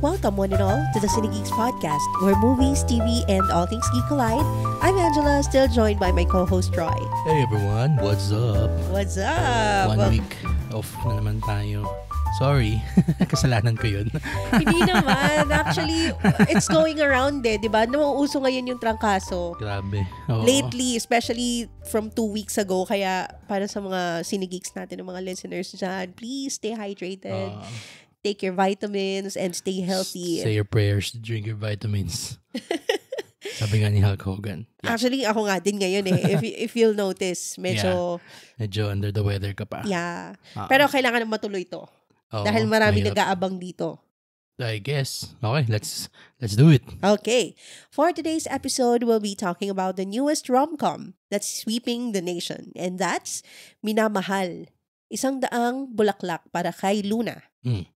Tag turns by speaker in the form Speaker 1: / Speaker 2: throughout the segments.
Speaker 1: Welcome one and all to the Cine Geeks podcast, where movies, TV, and all things geek collide. I'm Angela, still joined by my co-host Troy.
Speaker 2: Hey everyone, what's up?
Speaker 1: What's up?
Speaker 2: 1 week off na naman tayo. Sorry, kasalanan ko yun.
Speaker 1: Hindi naman. Actually, it's going around di ba? Nauuso ngayon yung trangkaso.
Speaker 2: Grabe. Oo.
Speaker 1: Lately, especially from 2 weeks ago. Kaya para sa mga Cine Geeks natin, ng mga listeners dyan, please stay hydrated. Take your vitamins and stay healthy.
Speaker 2: Say your prayers, drink your vitamins. Sabi nga ni Hulk Hogan.
Speaker 1: Yeah. Actually, ako nga din ngayon if you'll notice, medyo
Speaker 2: under the weather ka pa.
Speaker 1: Yeah. Pero kailangan na matuloy to. Dahil marami nag-aabang dito.
Speaker 2: I guess. Okay, let's do it.
Speaker 1: Okay. For today's episode, we'll be talking about the newest rom-com that's sweeping the nation. And that's Minamahal. Isang daang bulaklak para kay Luna.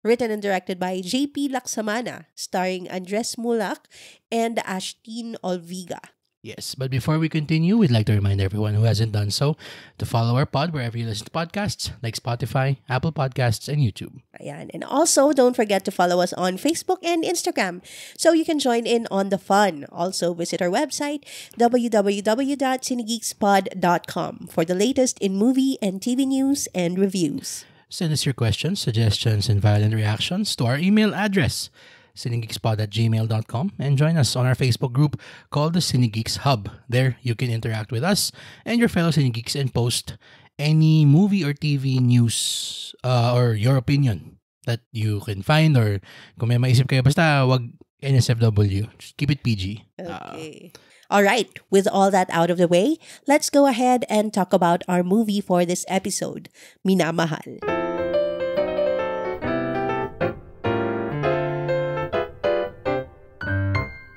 Speaker 1: Written and directed by JP Laksamana, starring Andres Mulak and Ashtin Olviga.
Speaker 2: Yes, but before we continue, we'd like to remind everyone who hasn't done so to follow our pod wherever you listen to podcasts, like Spotify, Apple Podcasts, and YouTube.
Speaker 1: Ayan. And also, don't forget to follow us on Facebook and Instagram so you can join in on the fun. Also, visit our website, www.cinegeekspod.com for the latest in movie and TV news and reviews.
Speaker 2: Send us your questions, suggestions, and violent reactions to our email address, cinegeekspod@gmail.com, and join us on our Facebook group called the Cinegeeks Hub. There, you can interact with us and your fellow Cinegeeks and post any movie or TV news or your opinion that you can find, or kung may maisip kayo, basta wag NSFW. Just keep it PG.
Speaker 1: Okay. All right, with all that out of the way, let's go ahead and talk about our movie for this episode, Minamahal.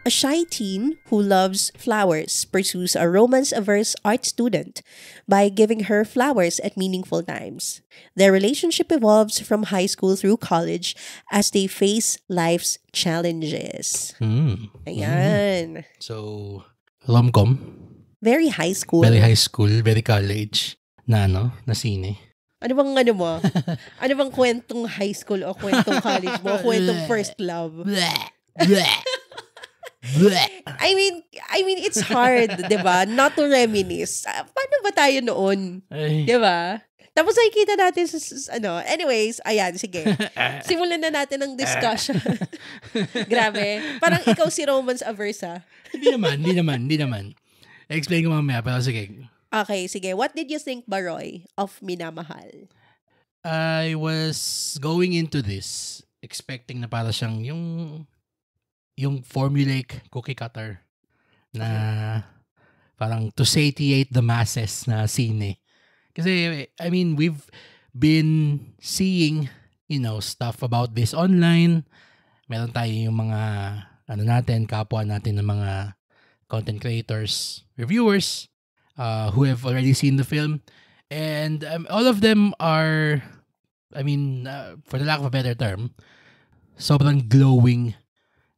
Speaker 1: A shy teen who loves flowers pursues a romance-averse art student by giving her flowers at meaningful times. Their relationship evolves from high school through college as they face life's challenges. Ayan.
Speaker 2: So, rom-com.
Speaker 1: Very high school.
Speaker 2: Very high school, very college na sine.
Speaker 1: Ano bang mo? Ano bang kwentong high school o kwentong college mo o kwentong first love? I mean, it's hard, 'di ba? Not to reminisce. Paano ba tayo noon? 'Di ba? Tapos nakikita natin anyways, ayan, sige. Simulan na natin ang discussion. Grabe. Parang ikaw si romance averse.
Speaker 2: Hindi naman. Explain ko mamaya, pero sige.
Speaker 1: Okay, sige. What did you think, Baroy, of Minamahal?
Speaker 2: I was going into this expecting na para siyang yung formulaic cookie cutter na parang to satiate the masses na sine. Kasi, I mean, we've been seeing, stuff about this online. Meron tayo yung mga, kapwa natin ng mga content creators, reviewers, who have already seen the film. And all of them are, for the lack of a better term, sobrang glowing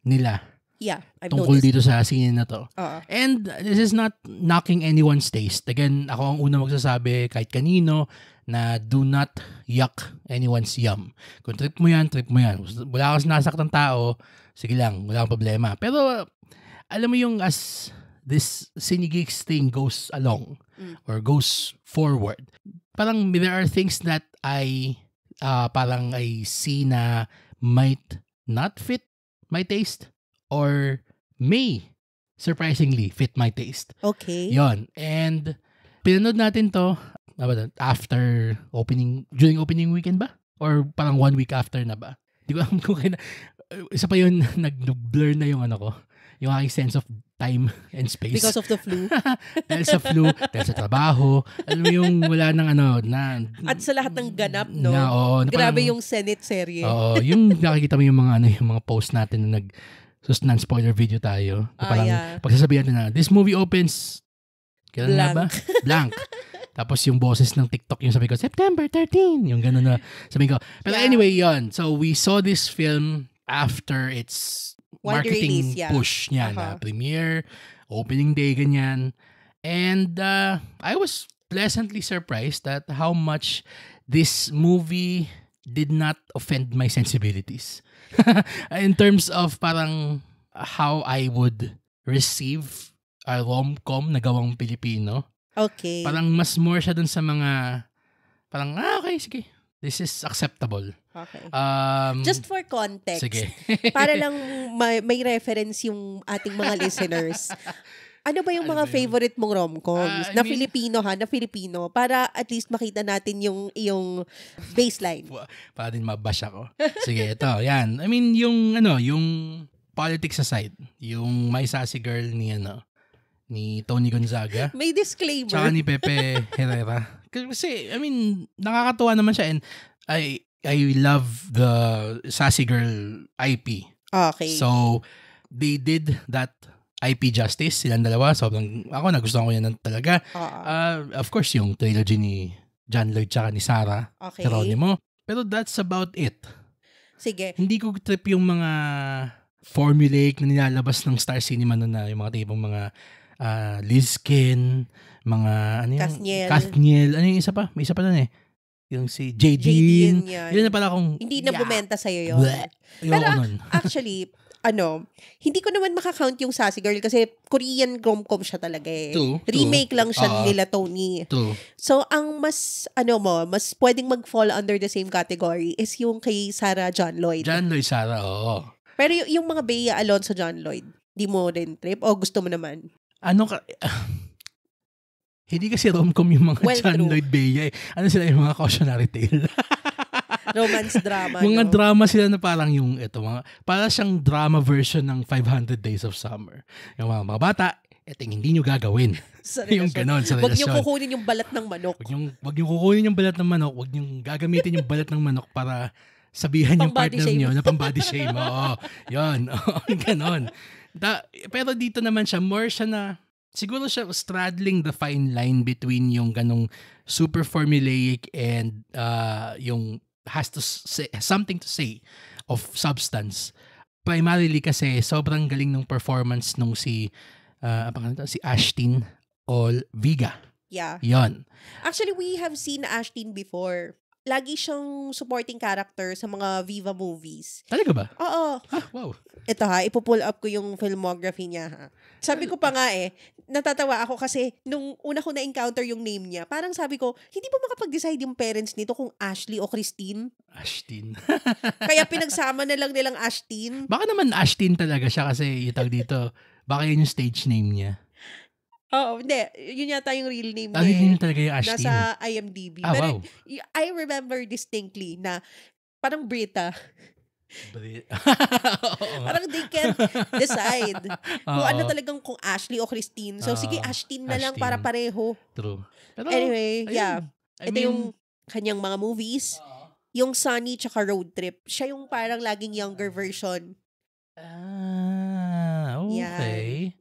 Speaker 2: nila.
Speaker 1: Yeah, I've
Speaker 2: tungkol
Speaker 1: noticed.
Speaker 2: Dito sa scene na to. And this is not knocking anyone's taste. Again, ako ang una magsasabi kahit kanino na do not yuck anyone's yum. Kung trip mo yan. Wala kang nasaktan tao, sige lang, wala kang problema. Pero alam mo yung as this Cinegeeks thing goes along or goes forward, parang there are things that I see na might not fit my taste or may surprisingly fit my taste.
Speaker 1: Okay.
Speaker 2: Yon. And pinanood natin to after during opening weekend ba? Or parang 1 week after na ba? Di ko alam kung isa pa yun, nag-blur na yung yung aking sense of time and space.
Speaker 1: Because of the flu.
Speaker 2: Dahil sa flu, dahil sa trabaho. Alam mo yung wala ng
Speaker 1: At sa lahat ng ganap, no?
Speaker 2: Grabe
Speaker 1: yung Senate serye.
Speaker 2: Oo, yung nakikita mo yung mga post natin na non-spoiler video tayo. Parang pagsasabihan natin na, this movie opens, kailan na ba? Blank. Tapos yung boses ng TikTok, yung sabi ko, September 13. Yung gano'n na sabi ko. Pero anyway, yon. So we saw this film after its marketing push niya na premiere, opening day, ganyan. And I was pleasantly surprised at how much this movie did not offend my sensibilities. In terms of parang how I would receive a rom-com na gawang Pilipino.
Speaker 1: Okay.
Speaker 2: Parang mas more siya dun sa mga parang, okay, sige. This is acceptable.
Speaker 1: Okay. Just for context.
Speaker 2: Sige.
Speaker 1: Para lang may reference yung ating mga listeners. Ano ba yung mga favorite mong rom-coms? Na Filipino ha? Na Filipino. Para at least makita natin yung baseline.
Speaker 2: Para din mabash ako. Sige, ito. Yan. I mean, yung politics aside. Yung My Sassy Girl ni Tony Gonzaga.
Speaker 1: May disclaimer.
Speaker 2: Tsaka ni Pepe Herrera. Kasi, I mean, nakakatuwa naman siya and I love the Sassy Girl IP.
Speaker 1: Okay.
Speaker 2: So, they did that IP justice, silang dalawa. Sobrang, ako nagustuhan ko yan talaga. Of course, yung trilogy ni John Lloyd tsaka ni Sarah Geronimo. Pero that's about it.
Speaker 1: Sige.
Speaker 2: Hindi ko trip yung mga formulaic na nilalabas ng Star Cinema noon na yung mga tipong mga Lizkin, mga ano yung Kathniel. Ano yung isa pa? May isa pa doon eh. Yung si Jadine. Yun na pala kung
Speaker 1: hindi na bumenta sa'yo yun. Pero actually, hindi ko naman makakount yung Sassy Girl kasi Korean rom-com siya talaga eh. Remake lang siya nila Tony. So, ang mas pwedeng mag-fall under the same category is yung kay Sarah John Lloyd.
Speaker 2: John Lloyd, Sarah, oo.
Speaker 1: Pero yung mga Bea Alonzo John Lloyd, di mo rin trip o gusto mo naman?
Speaker 2: Hindi kasi rom-com yung mga John Lloyd Bea eh. Ano sila yung mga cautionary tale?
Speaker 1: Romance drama.
Speaker 2: Mga drama sila na parang yung para siyang drama version ng 500 Days of Summer. Yung mga bata, hindi nyo gagawin. Yung ganon sa relasyon.
Speaker 1: Huwag nyo kukunin yung balat ng manok.
Speaker 2: Huwag nyo kukunin yung balat ng manok. Huwag nyo gagamitin yung balat ng manok para sabihan yung partner nyo na pang-body shame. Oo. Yun. Ganon. Pero dito naman siya, more siya na, siguro siya straddling the fine line between yung ganong super formulaic and yung has to say something to say of substance. Primarily kasi sobrang galing ng performance nung si Ashtin Olvega.
Speaker 1: Yeah.
Speaker 2: Yon.
Speaker 1: Actually, we have seen Ashtin before. Lagi siyang supporting character sa mga Viva movies.
Speaker 2: Talaga ba?
Speaker 1: Oo.
Speaker 2: Wow.
Speaker 1: Ito ipupull up ko yung filmography niya ha. Sabi ko pa nga natatawa ako kasi nung una ko na-encounter yung name niya, parang sabi ko, hindi ba makapag-decide yung parents nito kung Ashley o Christine?
Speaker 2: Ashtin.
Speaker 1: Kaya pinagsama na lang nilang Ashtin.
Speaker 2: Baka naman Ashtin talaga siya kasi itag dito. Baka yun yung stage name niya.
Speaker 1: Oo, hindi. Yun yata yung real name niya.
Speaker 2: Yun talaga yung Ashtin.
Speaker 1: Nasa IMDb.
Speaker 2: Wow.
Speaker 1: I remember distinctly na parang Brita. Parang they can't decide kung ano talagang kung Ashley o Christine. So, sige, Ashtin na lang para pareho.
Speaker 2: True. Pero,
Speaker 1: anyway, ito yung kanyang mga movies. Yung Sunny tsaka Road Trip. Siya yung parang laging younger version.
Speaker 2: Okay.
Speaker 1: Yan.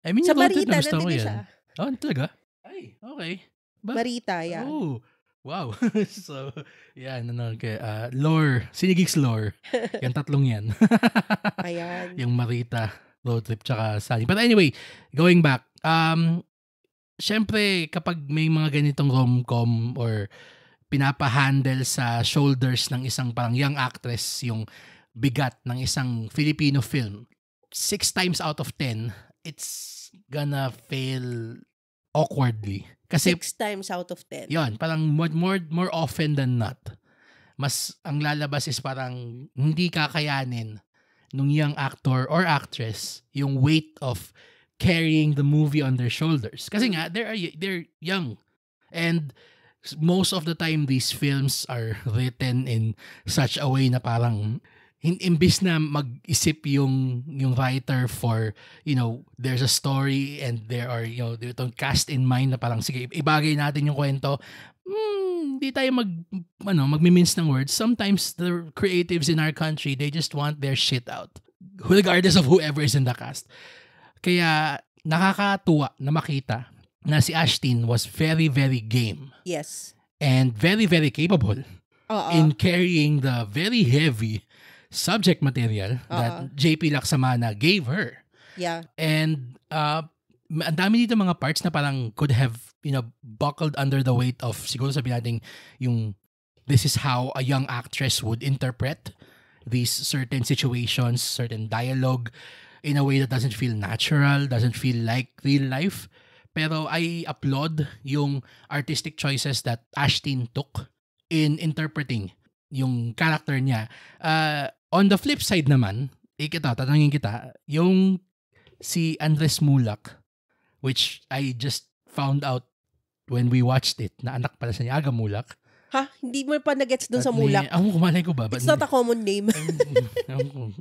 Speaker 2: I mean,
Speaker 1: sa Marita, nandun na siya.
Speaker 2: Oh, talaga? Ay, okay.
Speaker 1: Marita, yan.
Speaker 2: Oh, wow. So, yan, lore, Cinegeeks lore. Yung tatlong yan.
Speaker 1: Ayan.
Speaker 2: Yung Marita, Road Trip, tsaka Sunny. But anyway, going back, syempre, kapag may mga ganitong rom-com or pinapahandle sa shoulders ng isang parang young actress, yung bigat ng isang Filipino film, 6 times out of 10, it's gonna fail awkwardly. Kasi
Speaker 1: 6 times out of 10.
Speaker 2: Yon, parang more often than not. Mas ang lalabas is parang hindi kakayanin nung young actor or actress yung weight of carrying the movie on their shoulders. Kasi nga they're young. And most of the time these films are written in such a way na parang imbis na mag-isip yung writer for, there's a story and there are, itong cast in mind na parang, sige, ibagay natin yung kwento. Hindi tayo magmi-mince ng words. Sometimes the creatives in our country, they just want their shit out. Regardless of whoever is in the cast. Kaya, nakakatuwa na makita na si Ashtin was very, very game.
Speaker 1: Yes.
Speaker 2: And very, very capable in carrying the very heavy subject material that JP Laksamana gave her.
Speaker 1: Yeah.
Speaker 2: And ang dami dito mga parts na parang could have, buckled under the weight of, siguro sabihin natin, yung this is how a young actress would interpret these certain situations, certain dialogue in a way that doesn't feel natural, doesn't feel like real life. Pero I applaud yung artistic choices that Ashtin took in interpreting yung character niya. On the flip side naman, tatanungin kita, yung si Andres Mulak, which I just found out when we watched it, na anak pala siya ni Aga Mulak.
Speaker 1: Ha? Hindi mo pa na-gets dun sa Mulak?
Speaker 2: Kumalay ko ba?
Speaker 1: It's not a common name.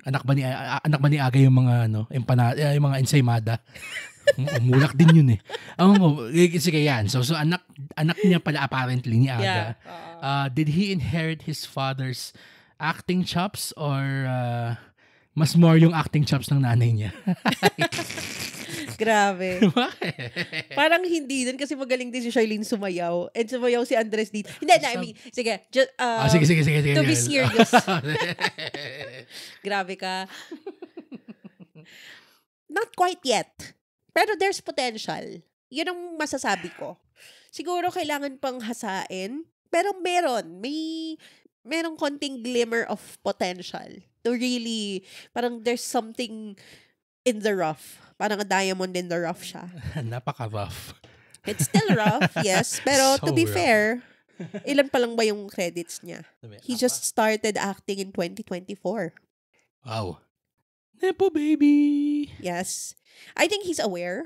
Speaker 2: anak ba ni Aga yung mga yung mga ensaymada? Mulak din yun eh. Sige yan. So anak niya pala apparently ni Aga. Yeah. Did he inherit his father's acting chops or mas more yung acting chops ng nanay niya?
Speaker 1: Grabe. Parang hindi din kasi magaling din si Charlene sumayaw. And sumayaw si Andres dito. Hindi, I mean, sige. Just,
Speaker 2: sige.
Speaker 1: To be serious. Grabe ka. Not quite yet. Pero there's potential. Yun ang masasabi ko. Siguro kailangan pang hasain. Pero merong konting glimmer of potential to really, parang there's something in the rough. Parang a diamond in the rough siya.
Speaker 2: Napaka-rough.
Speaker 1: It's still rough, yes. Pero
Speaker 2: So
Speaker 1: to be
Speaker 2: rough.
Speaker 1: fair, ilan pa lang ba yung credits niya? He just started acting in 2024.
Speaker 2: Wow. Nepo baby.
Speaker 1: Yes. I think he's aware.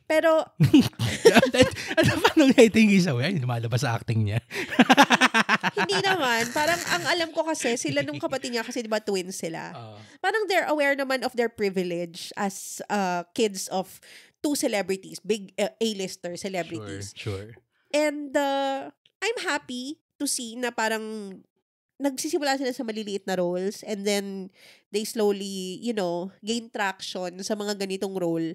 Speaker 1: Pero,
Speaker 2: ano pa nung I think he's aware? Lumalabas sa acting niya.
Speaker 1: hindi naman. Parang ang alam ko kasi, sila nung kapatid niya, kasi diba twins sila. Parang they're aware naman of their privilege as kids of two celebrities, big A-lister celebrities.
Speaker 2: Sure.
Speaker 1: And I'm happy to see na parang nagsisimula sila sa maliliit na roles and then they slowly, gain traction sa mga ganitong role.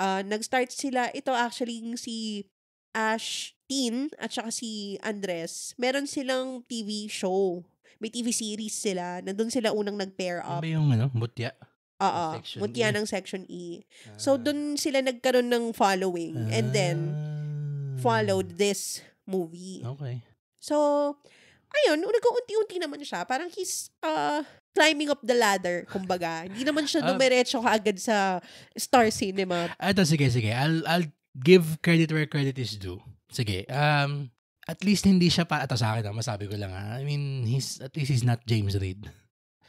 Speaker 1: Nag-start sila, ito actually si Ashtin at saka si Andres. Meron silang TV show. May TV series sila. Nandun sila unang nag-pair up.
Speaker 2: Ano ba yung Mutya?
Speaker 1: Oo, Mutya ng Section E. So, dun sila nagkaroon ng following and then followed this movie.
Speaker 2: Okay.
Speaker 1: So, ayun, nag-unti-unti naman siya. Parang he's climbing up the ladder, kumbaga. Hindi naman siya dumiretso kaagad sa star cinema.
Speaker 2: Sige. I'll give credit where credit is due. Sige. At least hindi siya sa akin, masabi ko lang. I mean, at least he's not James Reid.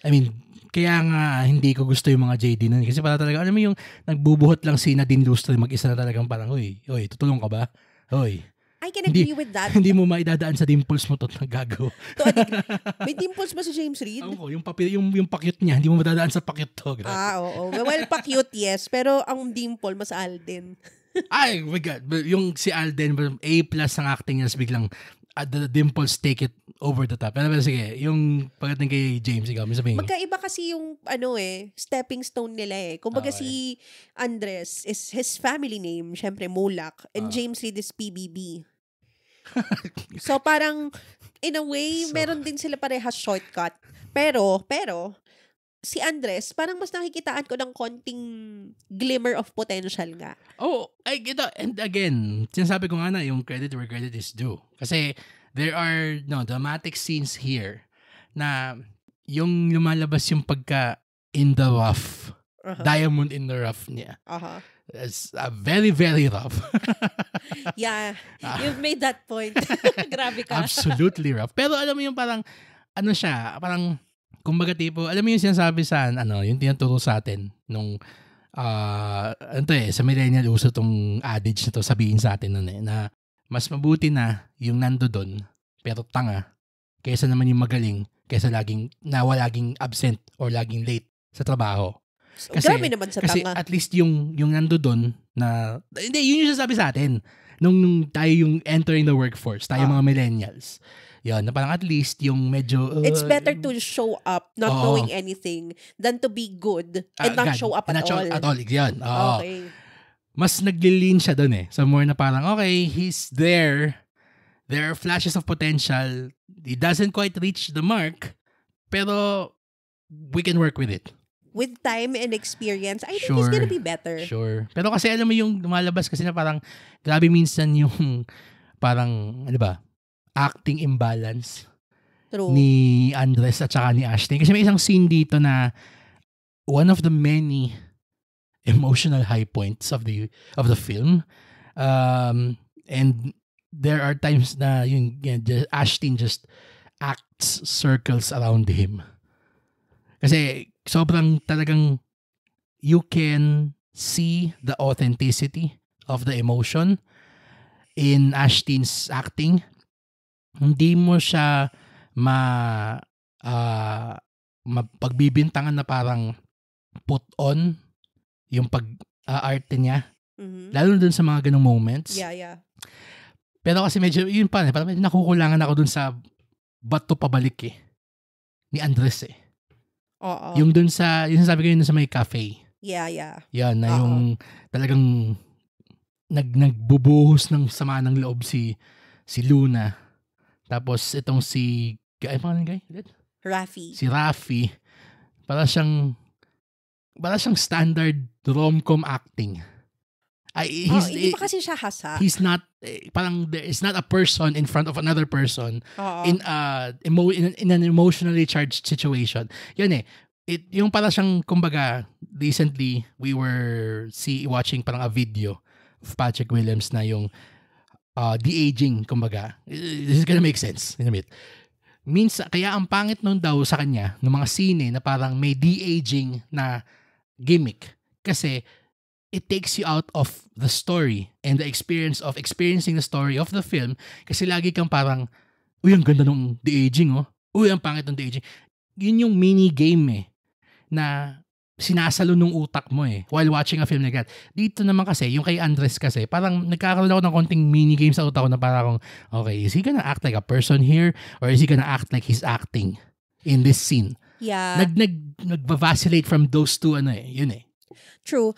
Speaker 2: I mean, kaya nga hindi ko gusto yung mga JD nun. Kasi para talaga, alam mo yung nagbubuhot lang si Nadine Lustre, mag-isa na talagang parang, Uy, tutulong ka ba? Uy.
Speaker 1: I can agree with that.
Speaker 2: Hindi mo maidadaan sa dimples mo gagaw.
Speaker 1: May dimples ba si James Reid?
Speaker 2: Yung pakyut niya, hindi mo madadaan sa pakyut to.
Speaker 1: Oo. Well, pakyut, yes. Pero ang dimple, mas Alden.
Speaker 2: Ay, my God. Yung si Alden, A+ ang acting niya, biglang the dimples take it over the top. Pero sige, yung pagdating kay James, ikaw, may sabihin.
Speaker 1: Magkaiba kasi yung, stepping stone nila eh. Kumbaga si Andres is his family name, syempre Mulak, and James Reid is PBB. So parang, in a way, meron din sila parehas shortcut. Pero, si Andres, parang mas nakikitaan ko ng konting glimmer of potential nga.
Speaker 2: I get that. And again, sinasabi ko nga na, yung credit where credit is due. Kasi, there are dramatic scenes here na yung lumalabas yung pagka in the rough. Diamond in the rough niya. It's very, very rough.
Speaker 1: Yeah, you've made that point. Grabe ka.
Speaker 2: Absolutely rough. Pero alam mo yung parang, parang, kumbaga tipo, alam mo yung sinasabi sa, yung tinuturo sa atin, nung, sa millennial uso tong adage na to, sabihin sa atin nun na mas mabuti na yung nando doon, pero tanga, kaysa naman yung magaling, kaysa laging absent or laging late sa trabaho. Kasi,
Speaker 1: grabe naman sa
Speaker 2: kasi
Speaker 1: tanga.
Speaker 2: At least yung nando doon na, hindi, yun yung sasabi sa atin. Nung tayo yung entering the workforce, tayo mga millennials. Yun, na parang at least yung medyo...
Speaker 1: it's better to show up not knowing anything than to be good and not show up at all.
Speaker 2: At all, yun.
Speaker 1: Okay.
Speaker 2: Mas nagli-lean siya dun eh. So more na parang, okay, he's there. There are flashes of potential. He doesn't quite reach the mark, pero we can work with it.
Speaker 1: With time and experience, I think he's gonna be better.
Speaker 2: Sure. Pero kasi alam mo yung lumalabas kasi na parang, grabe minsan yung parang, acting imbalance.
Speaker 1: True.
Speaker 2: ni Andres at saka ni Ashton. Kasi may isang scene dito na one of the many emotional high points of the film. And there are times na Ashton just acts circles around him. Kasi sobrang talagang you can see the authenticity of the emotion in Ashton's acting. Hindi mo siya pagbibintangan na parang put on yung pag-arte niya.
Speaker 1: Mm-hmm.
Speaker 2: Lalo dun sa mga ganong moments.
Speaker 1: Yeah.
Speaker 2: Pero kasi medyo, yun pa, parang medyo nakukulangan ako dun sa bato pabalik ni Andres
Speaker 1: Oo.
Speaker 2: Yung dun sa, yung sabi ko yun sa may cafe.
Speaker 1: Yeah.
Speaker 2: Yan, na yung talagang nagbubuhos ng sama ng loob si Luna. Tapos itong si, ay pangalan guy?
Speaker 1: Rafi.
Speaker 2: Si Rafi. Para siyang standard rom-com acting.
Speaker 1: Hindi pa kasi siya hasa.
Speaker 2: He's not, parang there is not a person in front of another person in an emotionally charged situation. Yun yung para siyang, kumbaga, recently, we were watching parang a video of Patrick Williams na yung de-aging, kumbaga. This is gonna make sense in a bit. Minsan, kaya ang pangit nun daw sa kanya, ng mga sine na parang may de-aging na gimmick. Kasi, it takes you out of the story and the experience of experiencing the story of the film. Kasi lagi kang parang, uy, ang ganda nung de-aging, uy, ang pangit nung de-aging. Yun yung mini game na sinasalo nung utak mo while watching a film like that. Dito naman kasi, yung kay Andres kasi, parang nagkakaroon ako ng konting mini game sa utak ko na parang, okay, is he gonna act like a person here or is he gonna act like he's acting in this scene?
Speaker 1: Yeah.
Speaker 2: Nag-vacillate from those two, yun
Speaker 1: True.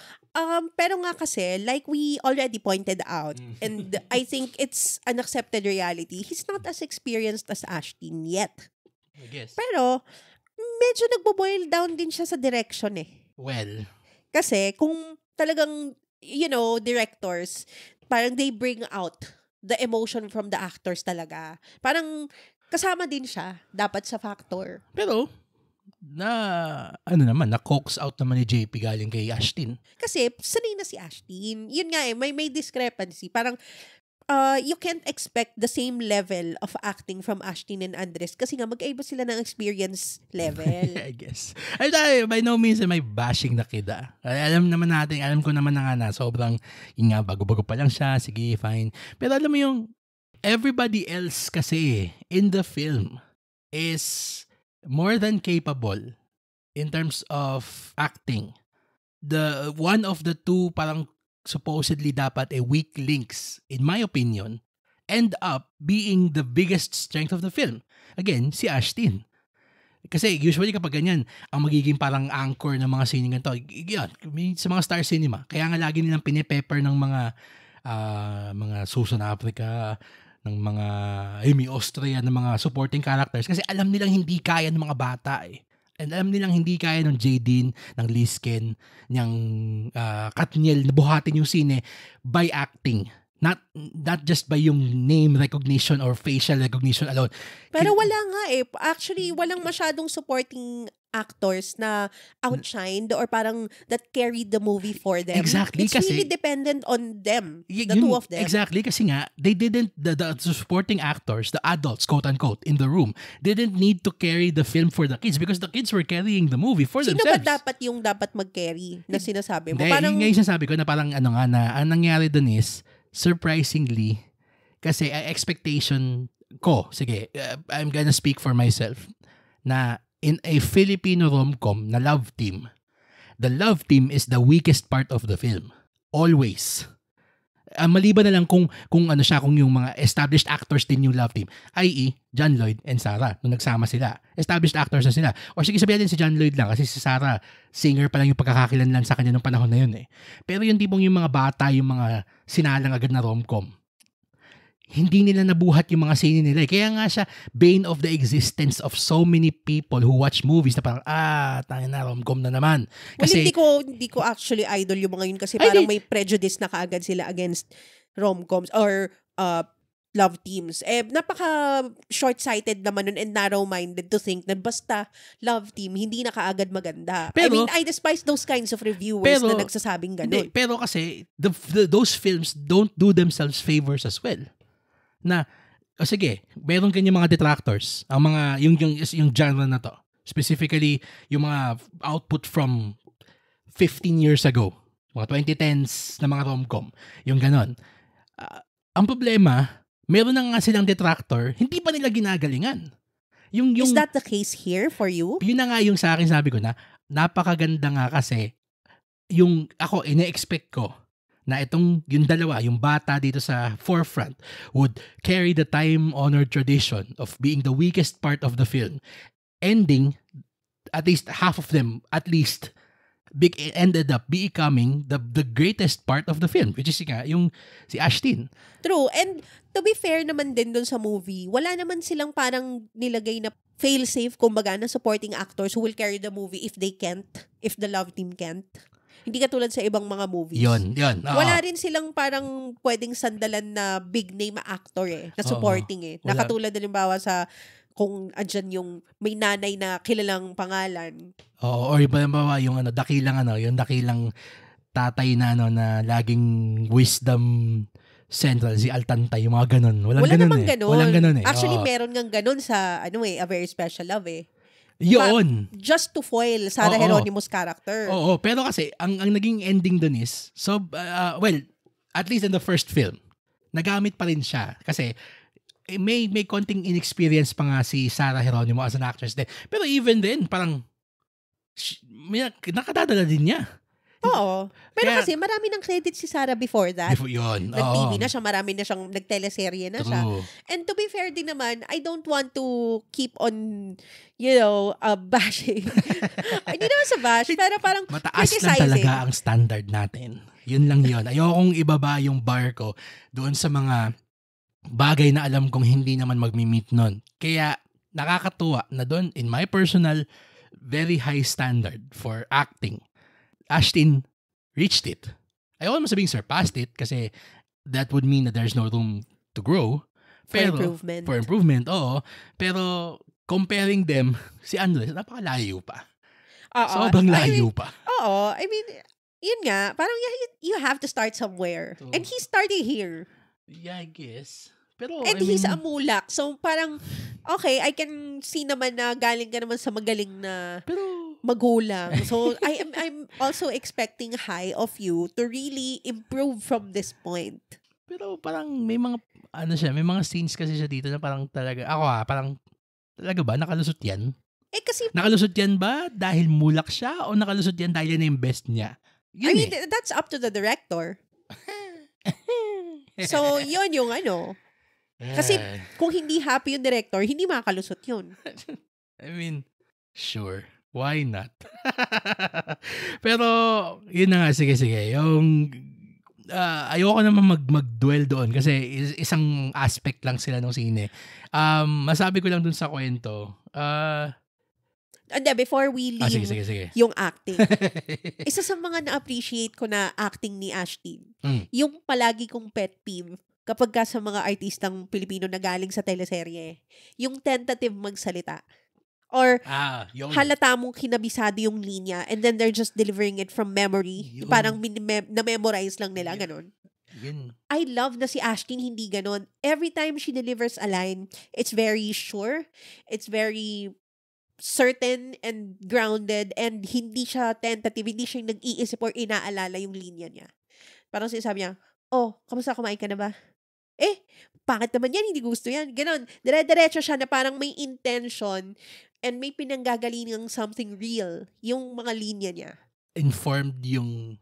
Speaker 1: Pero nga kasi, like we already pointed out, and I think it's an accepted reality, he's not as experienced as Ashton yet.
Speaker 2: I guess.
Speaker 1: Pero, medyo nagbo-boil down din siya sa direction
Speaker 2: Well.
Speaker 1: Kasi, kung talagang, directors, parang they bring out the emotion from the actors talaga. Parang, kasama din siya, dapat sa factor.
Speaker 2: Pero, na coax out naman ni JP galing kay Ashton.
Speaker 1: Kasi sanay na si Ashton. Yun nga may discrepancy. Parang you can't expect the same level of acting from Ashton and Andres kasi nga magkaiba sila ng experience level.
Speaker 2: I guess. By no means may bashing na kid. Alam ko naman na sobrang bago-bago pa lang siya. Sige, fine. Pero alam mo yung everybody else kasi in the film is more than capable in terms of acting. The one of the two parang supposedly dapat weak links, in my opinion, end up being the biggest strength of the film. Again, si Ashton. Kasi usually kapag ganyan, ang magiging parang anchor ng mga scene ganito, yan, sa mga Star Cinema, kaya nga lagi nilang pinepepper ng mga Susan Africa, ng mga Amy Austria, ng mga supporting characters kasi alam nilang hindi kaya ng mga bata And alam nilang hindi kaya ng Jadine, ng Lisken, ng Katniel na buhatin yung sine by acting. Not just by yung name recognition or facial recognition alone.
Speaker 1: Pero wala nga Actually, walang masyadong supporting actors na outshined or parang that carried the movie for them.
Speaker 2: Exactly.
Speaker 1: It's
Speaker 2: kasi,
Speaker 1: really dependent on them, the two of them.
Speaker 2: Exactly. Kasi nga, they didn't, the supporting actors, the adults, quote-unquote, in the room, didn't need to carry the film for the kids because the kids were carrying the movie for themselves.
Speaker 1: Sino ba dapat mag-carry na sinasabi mo?
Speaker 2: Parang, yung sinasabi ko na parang na ang nangyari dun is, surprisingly, kasi expectation ko, sige, I'm gonna speak for myself, na in a Filipino rom-com na love team, the love team is the weakest part of the film. Always. Maliban na lang kung yung mga established actors din yung love team, i.e. John Lloyd and Sarah, nung nagsama sila. Established actors na sila. O sige, sabihin din si John Lloyd lang kasi si Sarah, singer pa lang yung pagkakakilanlan sa kanya nung panahon na yun Pero yung tipong yung mga bata, yung mga sinalang agad na rom-com, hindi nila nabuhat yung mga scene nila. Kaya nga siya, bane of the existence of so many people who watch movies na parang, tangin na, rom-com na naman. Kasi,
Speaker 1: hindi ko actually idol yung mga yun kasi parang may prejudice na kaagad sila against rom-coms or love teams. Napaka short-sighted naman nun and narrow-minded to think na basta love team, hindi na kaagad maganda.
Speaker 2: Pero,
Speaker 1: I despise those kinds of reviewers na nagsasabing ganun.
Speaker 2: Pero kasi, those films don't do themselves favors as well. Na, sige, meron kanyang mga detractors. Ang mga, yung genre na to. Specifically, yung mga output from 15 years ago. Mga 2010s na mga rom-com. Yung ganon. Ang problema, meron na nga silang detractor, hindi pa nila ginagalingan.
Speaker 1: Is that the case here for you?
Speaker 2: Yun na nga yung sa akin sabi ko na, napakaganda nga kasi, yung ako, ina-expect ko, na yung dalawa, yung bata dito sa forefront, would carry the time-honored tradition of being the weakest part of the film. Ending, at least half of them, at least, ended up becoming the greatest part of the film, which is yung si Ashtin.
Speaker 1: True. And to be fair naman din dun sa movie, wala naman silang parang nilagay na fail-safe, kumbaga, na supporting actors who will carry the movie if the love team can't. Hindi katulad sa ibang mga movies.
Speaker 2: Yun.
Speaker 1: Wala rin silang parang pwedeng sandalan na big name actor na supporting
Speaker 2: Wala.
Speaker 1: Nakatulad halimbawa sa kung andyan yung may nanay na kilalang pangalan.
Speaker 2: Or halimbawa yung dakilang tatay na na laging wisdom central, si Altantay, yung mga ganun. Wala namang ganun. Walang ganun
Speaker 1: Actually, meron ngang ganun sa A Very Special Love
Speaker 2: Yun.
Speaker 1: Just to foil Sarah Geronimo's character.
Speaker 2: Oo, pero kasi ang naging ending dun is, at least in the first film, nagamit pa rin siya. Kasi may konting inexperience pa nga si Sarah Geronimo as an actress din. Pero even then, parang nakadadala din niya.
Speaker 1: Oo. Pero kasi marami ng credit si Sarah before that.
Speaker 2: Yun.
Speaker 1: Nag-TV na siya, marami na siyang nag-teleserye na siya. And to be fair din naman, I don't want to keep on, bashing. Hindi naman sa bash, pero parang
Speaker 2: mataas lang talaga ang standard natin. Yun lang yun. Ayokong ibaba yung bar ko doon sa mga bagay na alam kong hindi naman magmi-meet nun. Kaya nakakatuwa na doon, in my personal, very high standard for acting, Ashtin reached it. Ayaw naman sabing surpassed it kasi that would mean that there's no room to grow. Pero, for improvement, oo. Pero comparing them, si Andres, napakalayo pa. Sobrang layo pa.
Speaker 1: Oo. I mean, yun nga, parang you have to start somewhere. And he started here.
Speaker 2: Yeah, I guess. Pero,
Speaker 1: he's a mulak. So, parang, okay, I can see naman na galing ka naman sa magaling na magulang. So, I'm also expecting high of you to really improve from this point.
Speaker 2: Pero parang may mga, may mga scenes kasi siya dito na parang talaga, parang, talaga ba, nakalusot yan?
Speaker 1: Kasi,
Speaker 2: nakalusot yan ba dahil mulak siya o nakalusot yan dahil yan na yung best niya?
Speaker 1: Yun that's up to the director. So, yun yung Kasi kung hindi happy yung director, hindi makakalusot yun.
Speaker 2: I mean, sure. Why not? Pero, yun na nga, sige. Yung, ayoko naman mag-dwell doon kasi isang aspect lang sila ng sine. Masabi ko lang dun sa kwento,
Speaker 1: before we leave
Speaker 2: sige.
Speaker 1: yung acting. Isa sa mga na-appreciate ko na acting ni Ashtin, yung palagi kong pet peeve, kapag ka sa mga artistang Pilipino na galing sa teleserye, yung tentative magsalita. Or halata mong kinabisado yung linya and then they're just delivering it from memory. Yun. Parang na-memorize lang nila, ganon.
Speaker 2: Yun.
Speaker 1: I love na si Ashtin hindi ganon. Every time she delivers a line, it's very sure, it's very certain and grounded and hindi siya tentative, hindi siya nag-iisip or inaalala yung linya niya. Parang sinasabi niya, kamusta, kumain ka na ba? Bakit naman yan? Hindi gusto yan. Ganon. Dire-diretso siya na parang may intention and may pinanggagaling ng something real yung mga linya niya.
Speaker 2: Informed yung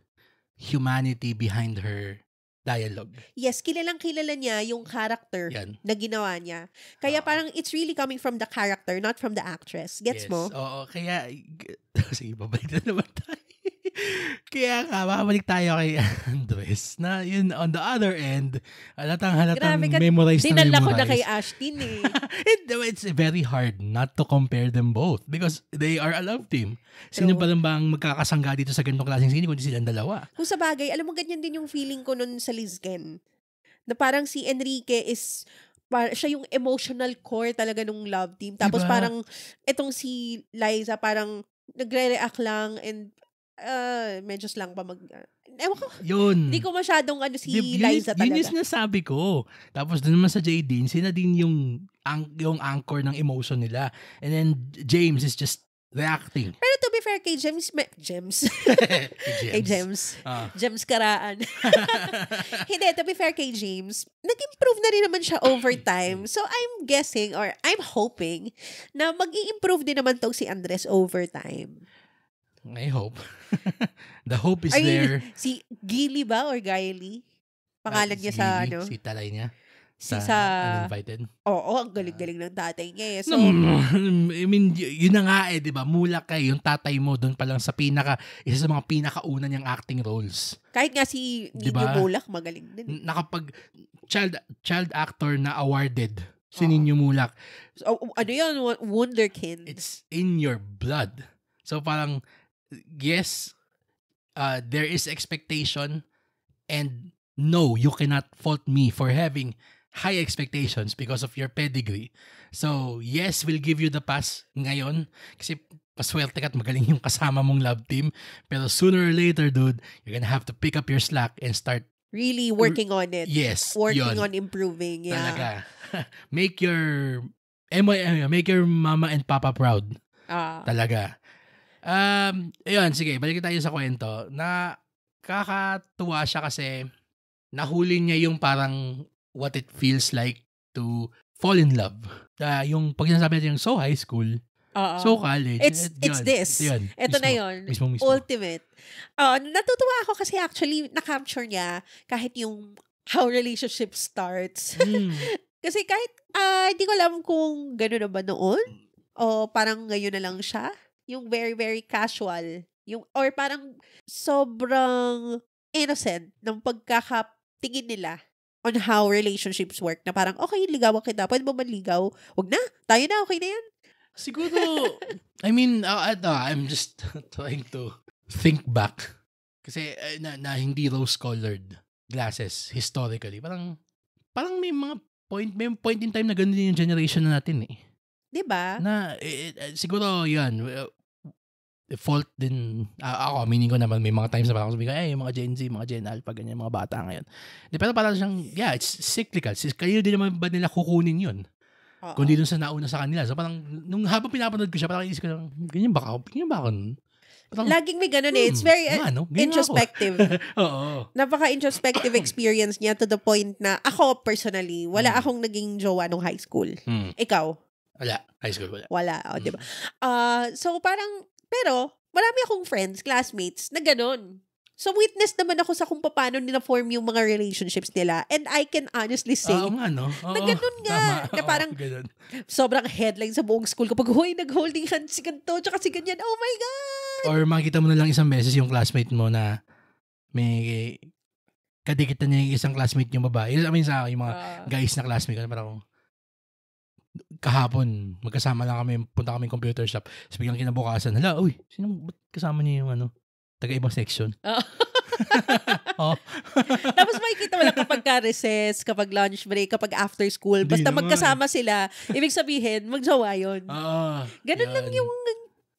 Speaker 2: humanity behind her dialogue.
Speaker 1: Yes, kilalang-kilala niya yung character na ginawa niya. Kaya parang it's really coming from the character, not from the actress. Gets mo?
Speaker 2: Oo, kaya sige, babalik na naman tayo. Kaya nga, babalik tayo kay Andres na yun, on the other end, halatang memorize na memorize.
Speaker 1: Dinala ko na kay Ashtin
Speaker 2: It's very hard not to compare them both because they are a love team. Sino ba lang bang magkakasangga dito sa ganitong klaseng sine kundi silang dalawa?
Speaker 1: Kung sa bagay, alam mo, ganyan din yung feeling ko nun sa Lizken. Na parang si Enrique is siya yung emotional core talaga nung love team. Tapos
Speaker 2: Diba?
Speaker 1: parang itong si Liza parang nagre-react lang and medyo lang pa ewan ko.
Speaker 2: Yun.
Speaker 1: Hindi ko masyadong si Liza
Speaker 2: Yun
Speaker 1: talaga.
Speaker 2: yung sinasabi ko. Tapos doon naman sa Jadine, sila din yung anchor ng emotion nila. And then James is just reacting.
Speaker 1: Pero to be fair kay James, kay James. James Karaan. Hindi, to be fair kay James, nag-improve na rin naman siya over time. So I'm guessing or I'm hoping na mag-i-improve din naman tong si Andres over time.
Speaker 2: I hope. The hope is there.
Speaker 1: Si Gilly ba or Gaily? Pangalan niya sa
Speaker 2: Gilly, si talay niya. Sa Uninvited.
Speaker 1: Oo, ang galing-galing ng tatay niya. So,
Speaker 2: I mean, yun na nga di ba? Mulak yung tatay mo doon pa lang sa isa sa mga pinakauna niyang acting roles.
Speaker 1: Kahit nga si
Speaker 2: diba?
Speaker 1: Ninyo Mulak, magaling din.
Speaker 2: Nakapag child actor na awarded si Ninyo Mulak.
Speaker 1: So, ano yun? Wonderkind.
Speaker 2: It's in your blood. So parang, yes, there is expectation and no, you cannot fault me for having high expectations because of your pedigree. So, yes, we'll give you the pass ngayon kasi paswerte ka at magaling yung kasama mong love team. Pero sooner or later, dude, you're gonna have to pick up your slack and start
Speaker 1: really working on it.
Speaker 2: Yes.
Speaker 1: Working on improving. Yeah.
Speaker 2: Talaga. Make your mama and papa proud. Talaga. Ayun, sige, balik tayo sa kwento. Kakatuwa siya kasi nahuli niya yung parang what it feels like to fall in love. Yung pag sinasabi natin yung so high school, so college.
Speaker 1: It's this.
Speaker 2: Yun,
Speaker 1: ito
Speaker 2: mismo,
Speaker 1: na yun.
Speaker 2: Mismo.
Speaker 1: Ultimate. Natutuwa ako kasi actually na-capture niya kahit yung how relationship starts. Kasi kahit hindi ko alam kung gano'n na ba noon o parang ngayon na lang siya. Yung very, very casual. Or parang sobrang innocent ng pagkakatingin nila on how relationships work. Na parang, okay, ligawan kita. Pwede ba manligaw? Wag na. Tayo na. Okay na yan.
Speaker 2: Siguro, I mean, I'm just trying to think back. Kasi na hindi rose-colored glasses historically. Parang may point in time na ganun din yung generation na natin eh.
Speaker 1: Diba?
Speaker 2: Na, siguro yan, fault din, ako, meaning ko naman, may mga times na parang sabi ko, yung mga Gen Z, mga Gen Alpha, ganyan, mga bata ngayon. Pero parang siyang, it's cyclical. Kayo din naman ba nila kukunin yun? Kundi dun sa nauna sa kanila. So parang, nung habang pinapanood ko siya, parang isip ko lang, ganyan ba ako? Parang,
Speaker 1: laging may ganun eh. It's very introspective.
Speaker 2: Oo.
Speaker 1: Napaka-introspective experience niya to the point na ako personally, wala akong naging jowa nung high school. Ikaw?
Speaker 2: Wala. High school, wala.
Speaker 1: Wala. Diba? So parang, pero, marami akong friends, classmates, na ganun. So, witness naman ako sa kung paano nila-form yung mga relationships nila. And I can honestly say,
Speaker 2: nga, no?
Speaker 1: na ganun nga. Na parang, sobrang headline sa buong school kapag, huy, nag-holding hands si ganito, tsaka si ganyan. Oh my God!
Speaker 2: Or makikita mo na lang isang beses yung classmate mo na may kadikitan niya yung isang classmate yung babae. I mean, sa yung mga guys na classmate ko, parang, kahapon, magkasama lang kami, punta kami computer shop. So, biglang kinabukasan, uy, ba't kasama niya yung taga-ibang section?
Speaker 1: Tapos makikita mo lang kapag recess, kapag lunch break, kapag after school, basta magkasama sila, ibig sabihin, magjowa yun. Ganun lang yung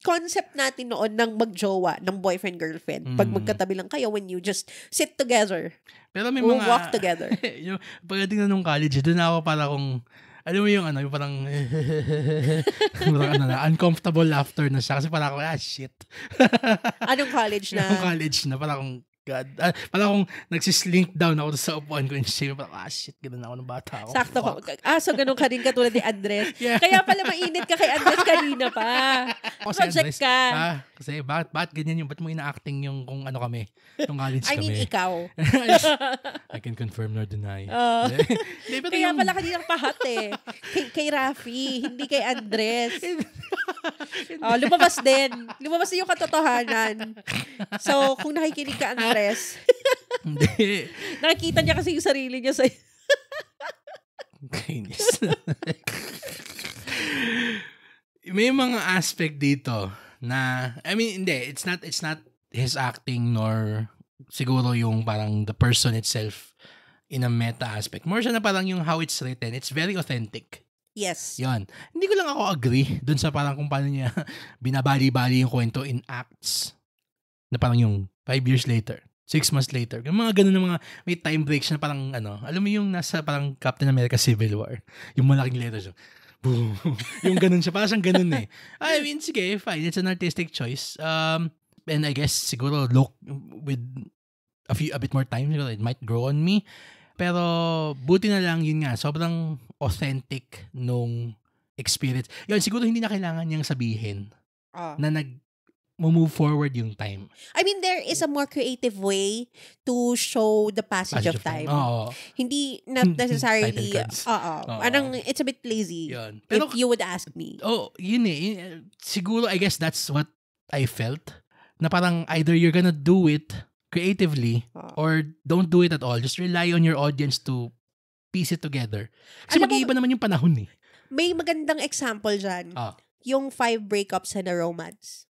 Speaker 1: concept natin noon ng magjowa, ng boyfriend-girlfriend. Pag magkatabi lang kayo when you just sit together.
Speaker 2: Pero may
Speaker 1: mga walk together.
Speaker 2: Yung pagdating na nung college, doon ako para kung alam mo yung yung parang uncomfortable laughter na siya kasi parang ako, shit.
Speaker 1: Anong college na?
Speaker 2: Anong college na, parang God. Parang akong nagsislink down ako sa upuan ko in shame. Parang, shit, ganun ako ng bata ako.
Speaker 1: Sakto ko. So ganun ka rin katulad ni Andres. Yeah. Kaya pala mainit ka kay Andres kanina pa. Project Andres, ka.
Speaker 2: Kasi bakit ganyan yung, ba't mo ina-acting yung kung ano kami, nung college kami.
Speaker 1: I mean, ikaw.
Speaker 2: I can confirm nor deny.
Speaker 1: Kaya pala kaninang pahat eh. Kay Rafi, hindi kay Andres. Lumabas din. Lumabas din yung katotohanan. So, kung nakikinig ka, Andres,
Speaker 2: hindi.
Speaker 1: nakikita niya kasi yung sarili niya sa'yo.
Speaker 2: Kainis. May mga aspect dito na, I mean, hindi, it's not his acting nor siguro yung parang the person itself in a meta aspect. More siya na parang yung how it's written. It's very authentic.
Speaker 1: Yes.
Speaker 2: Yan. Hindi ko lang ako agree dun sa parang kung paano niya binabali-bali yung kwento in acts. Na parang yung 5 years later, 6 months later. Yung mga ganun na mga, may time breaks na parang alam mo yung nasa parang Captain America Civil War. Yung malaking letters. Boom. Yung ganun siya. Parang siyang ganun eh. I mean, sige, fine. It's an artistic choice. And I guess siguro look with a bit more time, it might grow on me. Pero buti na lang yun nga, sobrang authentic nung experience. Yun, siguro hindi na kailangan niyang sabihin na move forward yung time.
Speaker 1: I mean, there is a more creative way to show the passage of time.
Speaker 2: Oo.
Speaker 1: Hindi, not necessarily, anong, it's a bit lazy.
Speaker 2: Yun. Pero,
Speaker 1: if you would ask me.
Speaker 2: Yun eh. Siguro, I guess that's what I felt. Na parang either you're gonna do it creatively or don't do it at all. Just rely on your audience to piece it together. Kasi mag-iiba naman yung panahon eh.
Speaker 1: May magandang example dyan. Yung 5 breakups na romance.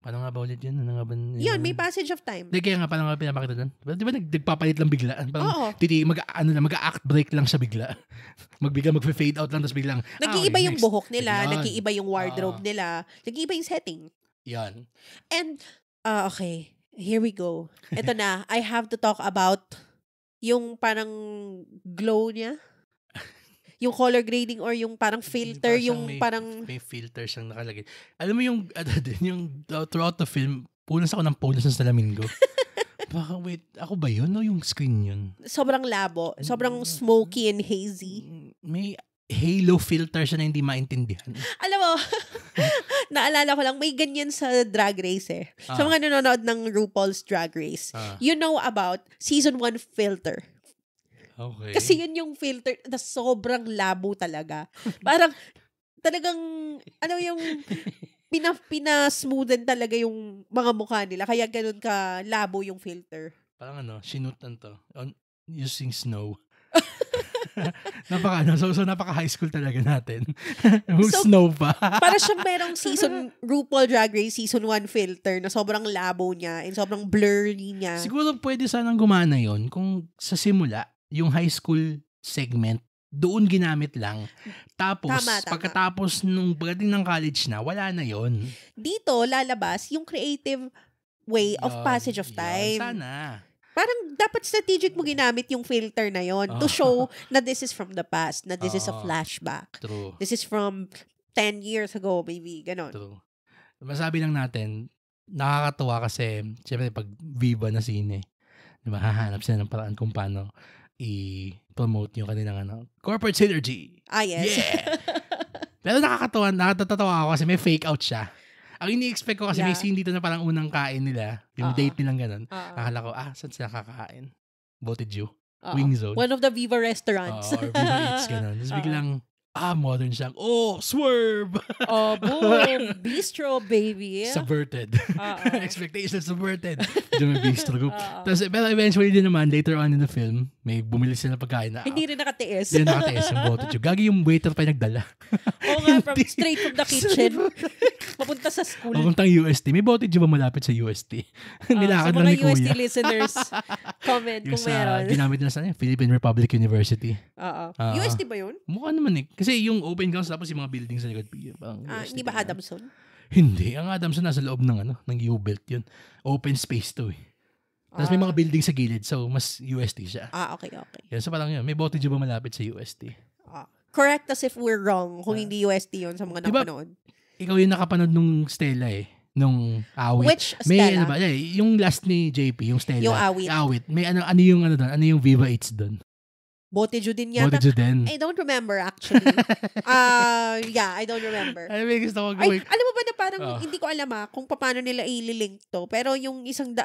Speaker 2: Paano nga ba ulit yun? Ano nga ba?
Speaker 1: Yun, may passage of time.
Speaker 2: Kaya nga, paano nga pinapakita doon? Di ba nagpapalit lang bigla? Parang mag-act break lang siya bigla. Mag-fade out lang, tapos biglang,
Speaker 1: nag-iiba yung buhok nila, nag-iiba yung wardrobe nila, nag-iiba yung setting.
Speaker 2: Yan.
Speaker 1: And, okay, here we go. Ito na, I have to talk about yung parang glow niya. Yung color grading or yung parang filter, parang
Speaker 2: may filter siyang nakalagay. Alam mo yung throughout the film, punas ako ng punas ng salamin ko. Baka wait, ako ba yun o yung screen yun?
Speaker 1: Sobrang labo, sobrang smoky and hazy.
Speaker 2: May halo filter siya na hindi maintindihan.
Speaker 1: Alam mo, naalala ko lang, may ganyan sa Drag Race eh. Sa mga nanonood ng RuPaul's Drag Race, you know about season 1 filter.
Speaker 2: Okay.
Speaker 1: Kasi yun yung filter na sobrang labo talaga. Parang talagang yung pina-smoothen talaga yung mga mukha nila. Kaya ganun ka labo yung filter.
Speaker 2: Parang sinutan to. Using snow. napaka high school talaga natin. Snow pa.
Speaker 1: Para siyang merong RuPaul Drag Race season 1 filter na sobrang labo niya and sobrang blurry niya.
Speaker 2: Siguro pwede sanang gumana yon kung sa simula, yung high school segment, doon ginamit lang. Tapos,
Speaker 1: tama.
Speaker 2: pagkatapos nung pagdating ng college na, wala na yon.
Speaker 1: Dito, lalabas yung creative way of passage of time.
Speaker 2: Sana.
Speaker 1: Parang dapat strategic mo ginamit yung filter na yon to show na this is from the past, na this is a flashback.
Speaker 2: True.
Speaker 1: This is from 10 years ago, maybe. Ganon.
Speaker 2: True. Masabi lang natin, nakakatuwa kasi, syempre, pag Viva na sine, diba, hahanap sila ng paraan kung paano i-promote yung kanilang corporate synergy.
Speaker 1: Yes.
Speaker 2: Yeah! Pero nakatatawa ako kasi may fake out siya. Ang ini-expect ko kasi may scene dito na parang unang kain nila, yung date nilang ganun. Akala ko, saan sila kakain? Boteju. Wing Zone.
Speaker 1: One of the Viva restaurants.
Speaker 2: Or Viva Eats, ganun. Tapos biglang, modern siyang, swerve!
Speaker 1: Boom! Bistro, baby.
Speaker 2: Subverted. Expectations subverted. Diyan may bistro group. Pero eventually din naman, later on in the film, may bumili sila ng pagkain na,
Speaker 1: hindi rin nakatiis.
Speaker 2: Hindi rin nakatiis yung boteju. Gagi yung waiter pa yung nagdala.
Speaker 1: Straight from the kitchen. Papunta sa school.
Speaker 2: Papuntang UST. May boteju ba malapit sa UST? Nilakad lang ni Kuya.
Speaker 1: Sa mga UST listeners, comment kung meron.
Speaker 2: Ginamit nila sa Philippine Republic University.
Speaker 1: UST ba yun?
Speaker 2: Mukha naman eh. Kasi yung open grounds tapos yung mga buildings sa likod.
Speaker 1: Hindi ba Adamson?
Speaker 2: Hindi. Ang Adamson nasa loob ng U-Belt yun. Open space to eh. Tapos may mga buildings sa gilid. So, mas UST siya.
Speaker 1: Okay.
Speaker 2: Yan, so parang yun. May boteju ba malapit sa UST?
Speaker 1: Correct us if we're wrong kung hindi UST yun sa mga nakapanood.
Speaker 2: Ikaw yung nakapanood nung Stella eh. Nung Awit.
Speaker 1: Which Stella?
Speaker 2: Yung last ni JP, yung Stella.
Speaker 1: Yung Awit.
Speaker 2: May ano yung doon? Ano yung Viva Eats doon?
Speaker 1: Boteju din yata.
Speaker 2: Boteju din.
Speaker 1: I don't remember actually. I don't remember.
Speaker 2: Alam
Speaker 1: mo ba na parang hindi ko alam kung paano nila ililink to. Pero yung 100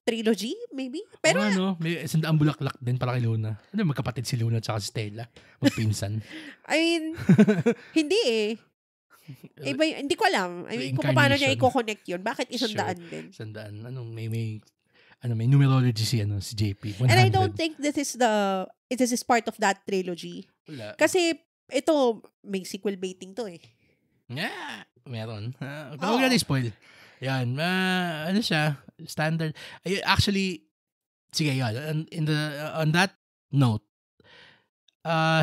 Speaker 1: trilogy, maybe? Pero
Speaker 2: may 100 bulaklak din para kay Luna. Magkapatid si Luna at saka si Stella. Magpinsan.
Speaker 1: I mean, hindi eh. Iba, hindi ko alam. I mean, kung paano niya i-connect yun. Bakit 100 din?
Speaker 2: 100. May numerology si JP. 100.
Speaker 1: And I don't think this is part of that trilogy.
Speaker 2: Wala.
Speaker 1: Kasi ito, may sequel baiting to eh.
Speaker 2: Yeah, meron. Huwag na spoil. Yan, siya, standard. Actually, sige, yan. On that note,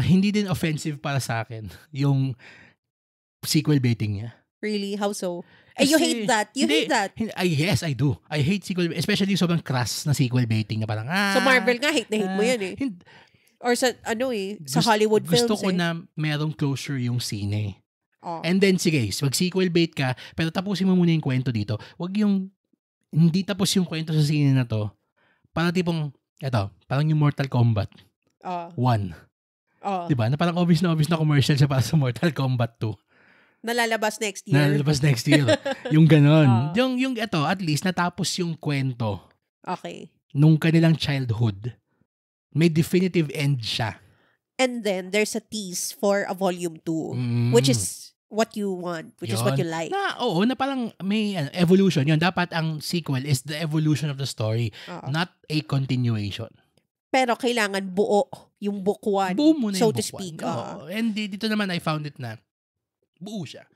Speaker 2: hindi din offensive para sa akin yung sequel baiting niya.
Speaker 1: Really? How so? You hate that? You hate that?
Speaker 2: Yes, I do. I hate sequel, especially sobrang crass na sequel baiting na parang,
Speaker 1: Sa Marvel nga, hate na hate mo yan eh. Or sa, sa Hollywood films
Speaker 2: Gusto ko na merong closure yung scene eh.
Speaker 1: Oh.
Speaker 2: And then, sige, mag-sequel bait ka, pero tapusin mo muna yung kwento dito. Wag yung, hindi tapos yung kwento sa scene na to. Parang tipong, parang yung Mortal Kombat 1. Diba? Na parang obvious na commercial siya para sa Mortal Kombat 2.
Speaker 1: Nalalabas next year.
Speaker 2: Yung ganon. Yung at least natapos yung kwento.
Speaker 1: Okay.
Speaker 2: Nung kanilang childhood. May definitive end siya.
Speaker 1: And then, there's a tease for a volume 2. Which is what you want. Which is what you like.
Speaker 2: Na parang may evolution. Yun, dapat ang sequel is the evolution of the story. Not a continuation.
Speaker 1: Pero kailangan buo yung book 1.
Speaker 2: Buo muna
Speaker 1: so
Speaker 2: yung
Speaker 1: to
Speaker 2: book
Speaker 1: speak.
Speaker 2: And dito naman, I found it na buo siya.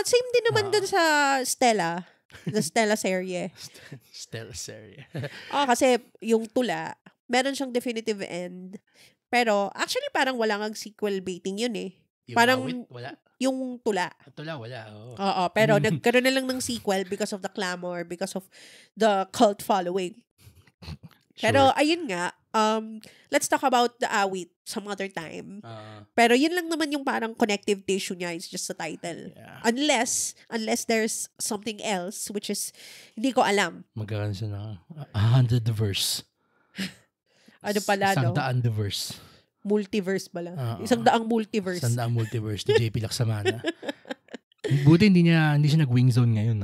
Speaker 1: Same din naman dun sa Stella. The Stella serye.
Speaker 2: Stella serye.
Speaker 1: Kasi yung Tula, meron siyang definitive end. Pero, actually, parang wala ngang sequel baiting yun eh.
Speaker 2: Yung
Speaker 1: parang,
Speaker 2: wala.
Speaker 1: Yung Tula.
Speaker 2: Tula, wala.
Speaker 1: Oo, pero nagkaroon na lang ng sequel because of the clamor, because of the cult following.
Speaker 2: Sure.
Speaker 1: Pero, ayun nga, let's talk about the awit some other time. Pero yun lang naman yung parang connective tissue niya. It's just the title.
Speaker 2: Yeah.
Speaker 1: Unless there's something else, which is, hindi ko alam.
Speaker 2: Magkakaroon siya na 100 verse.
Speaker 1: Ano pala, no?
Speaker 2: 100 verse.
Speaker 1: Multiverse pala. 100 multiverse.
Speaker 2: 100 multiverse ni JP Laksamana. Buti hindi siya nag-wing zone ngayon